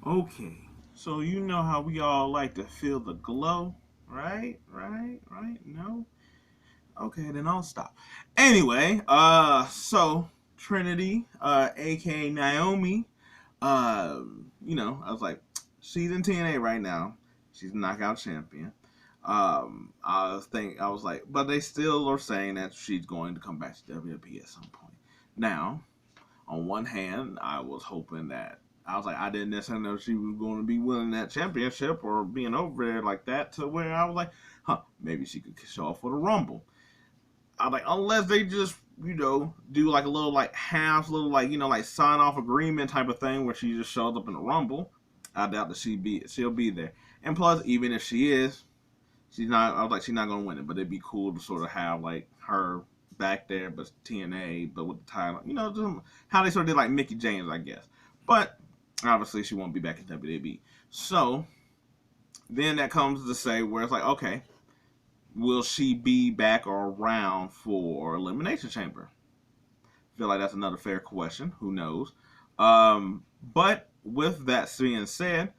Okay, so you know how we all like to feel the glow, right? Right? No? Okay, then I'll stop. Anyway, so Trinity, aka Naomi, I was like, she's in TNA right now. She's a knockout champion. I was like, but they still are saying that she's going to come back to WWE at some point. Now, on one hand, I was hoping that I was like, I didn't necessarily know she was going to be winning that championship or being over there like that, to where I was like, maybe she could show up for the Rumble. I was like, unless they just, do like a little like half, little like, like sign off agreement type of thing where she just shows up in the Rumble. I doubt that she'll be there. And plus, even if she is, she's not. I was like, she's not gonna win it, but it'd be cool to sort of have like her back there, but TNA, but with the title, just how they sort of did like Mickey James, I guess. But obviously, she won't be back in WWE. So then that comes to say where it's like, okay, will she be back or around for Elimination Chamber? I feel like that's another fair question. Who knows? But with that being said,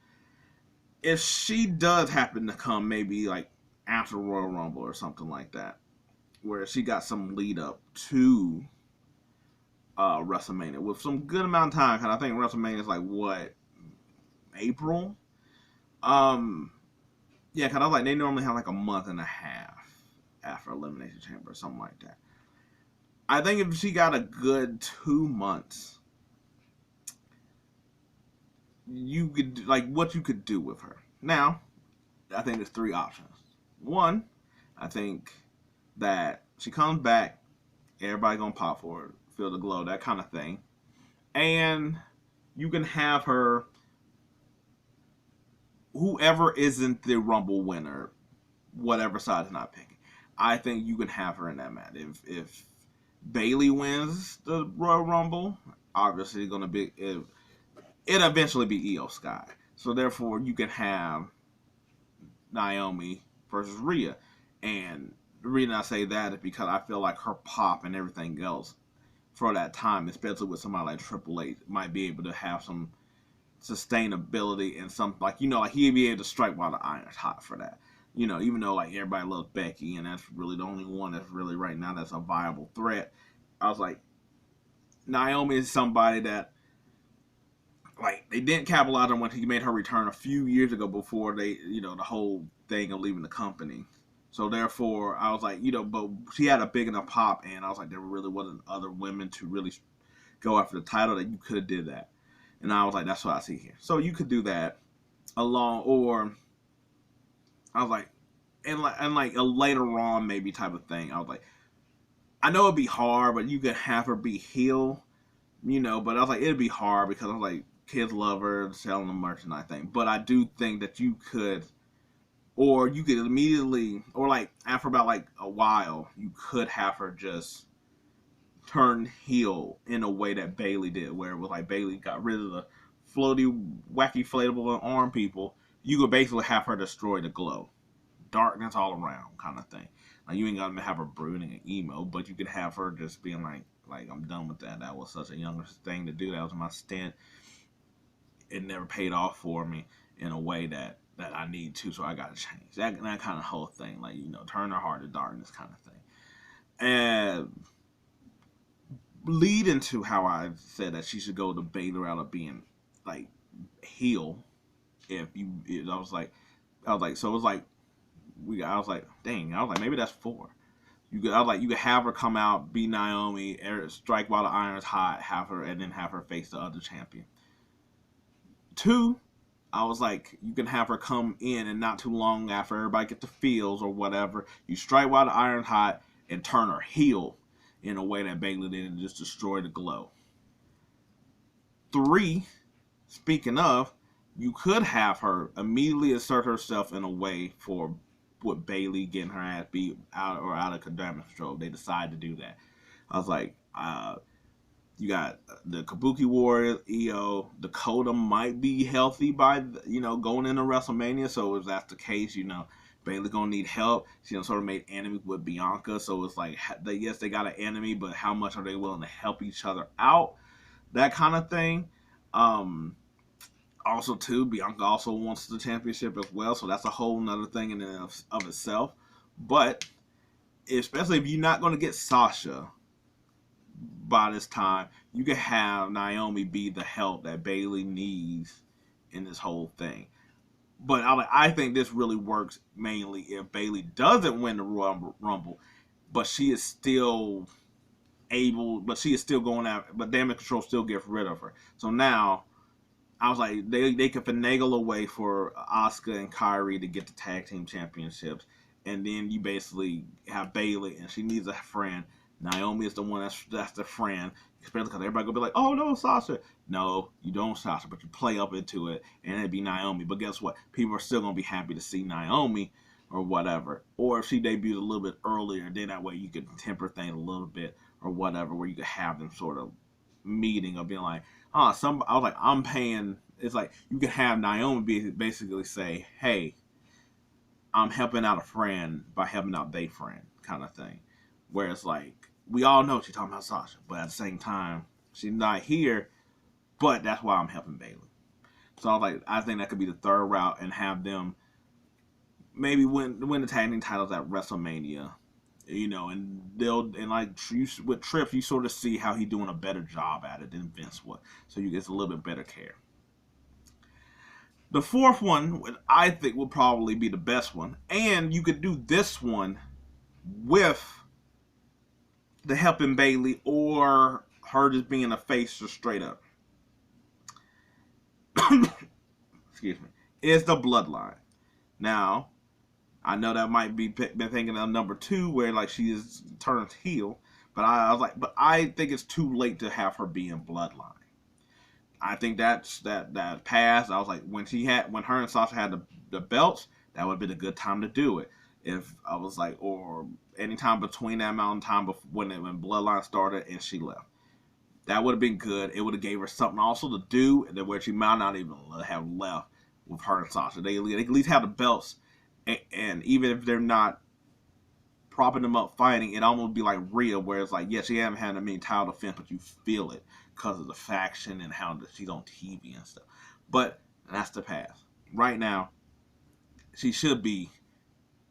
if she does happen to come, maybe like after Royal Rumble or something like that, where she got some lead up to WrestleMania with some good amount of time, because I think WrestleMania is like what, April? Um, yeah, because I was like, they normally have like a month and a half after Elimination Chamber or something like that. I think if she got a good 2 months, you could like what you could do with her. Now, I think there's three options. One, I think that she comes back, everybody gonna pop for her, feel the glow, that kind of thing, and you can have her, whoever isn't the Rumble winner, whatever side is not picking. I think you can have her in that match. If Bayley wins the Royal Rumble, obviously it's gonna be it eventually be Io Sky. So therefore, you can have Naomi versus Rhea, and the reason I say that is because I feel like her pop and everything else for that time, especially with somebody like Triple H, might be able to have some sustainability and some like he'd be able to strike while the iron's hot for that. Even though like everybody loves Becky and that's really the only one that's really right now that's a viable threat. I was like, Naomi is somebody that like they didn't capitalize on when he made her return a few years ago before they, the whole thing of leaving the company. So therefore, I was like, but she had a big enough pop, and I was like, there really wasn't other women to really go after the title that you could have did that. And I was like, that's what I see here. So you could do that along, or I was like, and like a later on maybe type of thing. I was like, I know it'd be hard, but you could have her be heel, But I was like, it'd be hard because I was like, kids love her, selling the merchandise thing. But I do think that you could, or you could immediately, or like after about like a while, you could have her just turn heel in a way that Bayley did, where it was like Bayley got rid of the floaty, wacky, inflatable arm people. You could basically have her destroy the glow, darkness all around, kind of thing. Like you ain't gotta have her brooding and emo, but you could have her just being like I'm done with that. That was such a younger thing to do. That was my stint. It never paid off for me in a way that I need to, so I got to change that kind of whole thing. Like turn her heart to darkness, kind of thing. And lead into how I said that she should go the Baylor route of being like heel. If you, I was like, so it was like I was like, dang, I was like, maybe that's four. I was like, you could have her come out, be Naomi, strike while the iron's hot, have her, and then have her face the other champion. Two, I was like, you can have her come in and not too long after everybody get the feels or whatever. You strike while the iron's hot and turn her heel in a way that Bayley did and just destroy the glow. Three, speaking of, you could have her immediately assert herself in a way for with Bayley getting her ass beat out of damage control. They decide to do that. I was like, you got the Kabuki Warriors, Io, Dakota might be healthy by going into WrestleMania. So if that's the case, Bayley gonna need help. She sort of made enemies with Bianca, so it's like yes, they got an enemy, but how much are they willing to help each other out? That kind of thing. Um, Also, too, Bianca also wants the championship as well, so that's a whole nother thing in and of itself. But especially if you're not going to get Sasha by this time, you can have Naomi be the help that Bayley needs in this whole thing. But I think this really works mainly if Bayley doesn't win the Royal Rumble, but she is still but she is still going out, but Damage Control still gets rid of her. So now I was like, they can finagle a way for Asuka and Kyrie to get the tag team championships, and then you basically have Bayley, and she needs a friend. Naomi is the one that's the friend, especially because everybody gonna be like, oh no, Sasha. No, you don't Sasha, but you play up into it, and it'd be Naomi. But guess what? People are still gonna be happy to see Naomi or whatever. Or if she debuted a little bit earlier, then that way you could temper things a little bit or whatever, where you could have them sort of meeting of being like, I was like, I'm paying. It's like you can have Naomi basically say, hey, I'm helping out a friend by helping out their friend, kind of thing. Where it's like, we all know she's talking about Sasha, but at the same time, she's not here, but that's why I'm helping Bayley. So I was like, I think that could be the third route and have them maybe win the tag team titles at WrestleMania. And like with Trips, you sort of see how he's doing a better job at it than Vince would. So you get a little bit better care. The fourth one, I think, will probably be the best one. And you could do this one with the helping Bayley or her just being a face just straight up. Excuse me. Is the Bloodline. Now, I know that might be been thinking of number 2 where like she is turned heel. But I was like, but I think it's too late to have her be in Bloodline. I think that pass. I was like, when her and Sasha had the belts, that would have been a good time to do it. If I was like, or anytime between that amount of time when Bloodline started and she left, that would have been good. It would have gave her something also to do, where she might not even have left with her and Sasha. They at least have the belts, and even if they're not propping them up fighting, it almost be like Rhea, where it's like, yes, she haven't had a many title defense, but you feel it because of the faction and how she's on TV and stuff. But that's the past. Right now, she should be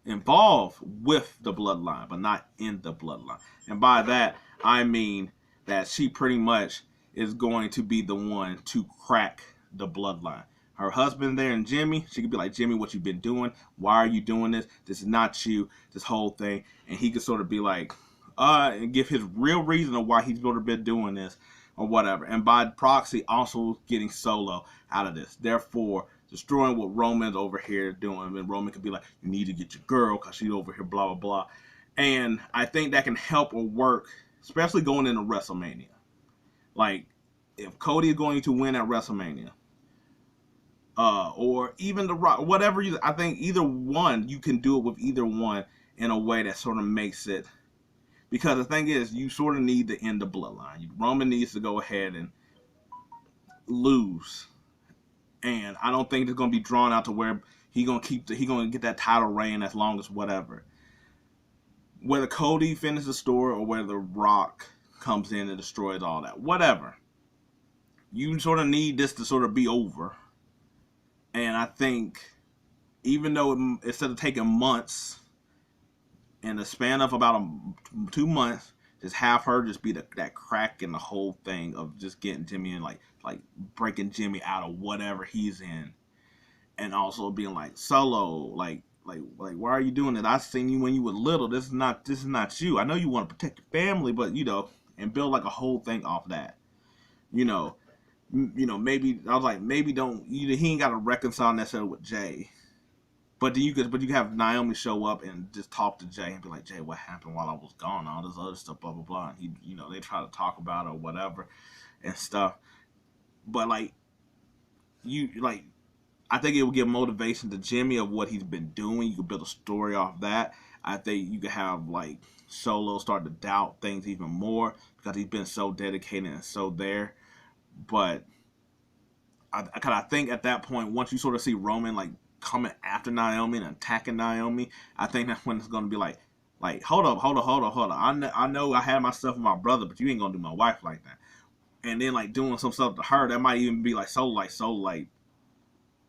involved with the Bloodline, but not in the Bloodline. And by that, I mean that she pretty much is going to be the one to crack the Bloodline. Her husband there and Jimmy, she could be like, Jimmy, what you been doing? Why are you doing this? This is not you, this whole thing. And he could sort of be like, and give his real reason of why he's sort of been doing this or whatever. And by proxy, also getting Solo out of this. Therefore, destroying what Roman's over here doing. And Roman could be like, you need to get your girl because she's over here, blah, blah, blah. And I think that can help or work, especially going into WrestleMania. Like, if Cody is going to win at WrestleMania, or even The Rock, whatever I think either one, you can do it with either one in a way that sort of makes it, because the thing is, you sort of need to end the Bloodline. Roman needs to go ahead and lose, and I don't think it's going to be drawn out to where he's going to get that title reign as long as whatever. Whether Cody finishes the story or whether The Rock comes in and destroys all that, whatever. You sort of need this to sort of be over. And I think, even though instead of taking months, in the span of about 2 months, just have her just be that crack in the whole thing of just getting Jimmy and like breaking Jimmy out of whatever he's in, and also being like, Solo, like why are you doing it? I seen you when you were little. This is not you. I know you want to protect your family, but and build like a whole thing off that. Maybe I was like, maybe don't. He ain't got to reconcile necessarily with Jay, but you could have Naomi show up and just talk to Jay and be like, Jay, what happened while I was gone? All this other stuff, blah blah blah. And they try to talk about it or whatever and stuff. But I think it would give motivation to Jimmy of what he's been doing. You could build a story off that. I think you could have like Solo start to doubt things even more because he's been so dedicated and so there. But I think at that point, once you sort of see Roman like coming after Naomi and attacking Naomi, I think that's when it's going to be like, hold up. I know I had my stuff with my brother, but you ain't going to do my wife like that. And then like doing some stuff to her that might even be like so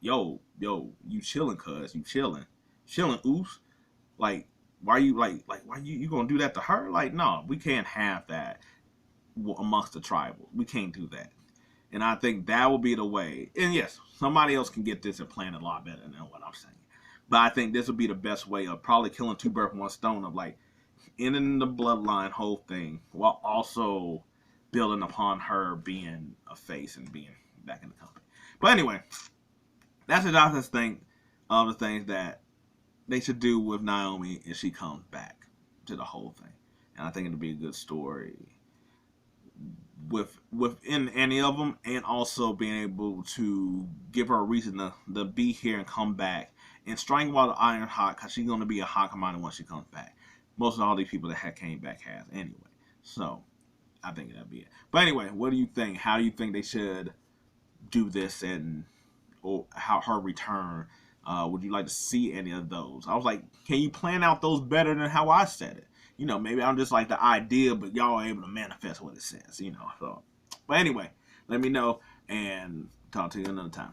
yo, you chilling, cuz you chilling, oos. Like, why you why you gonna do that to her? Like, no, we can't have that amongst the tribal. We can't do that. And I think that will be the way. And yes, somebody else can get this and plan it a lot better than what I'm saying. But I think this would be the best way of probably killing two birds with one stone, of like ending the bloodline whole thing while also building upon her being a face and being back in the company. But anyway, that's the doctor's thing of the things that they should do with Naomi if she comes back to the whole thing. And I think it'll be a good story within any of them, and also being able to give her a reason to be here and come back and strike while the iron hot, because she's going to be a hot commodity once she comes back. Most of all these people that came back has anyway. So I think that'd be it. But anyway, what do you think? How do you think they should do this, and or how her return? Would you like to see any of those? I was like, can you plan out those better than how I said it? Maybe I'm just like the idea, but y'all are able to manifest what it says, So, but anyway, let me know, and talk to you another time.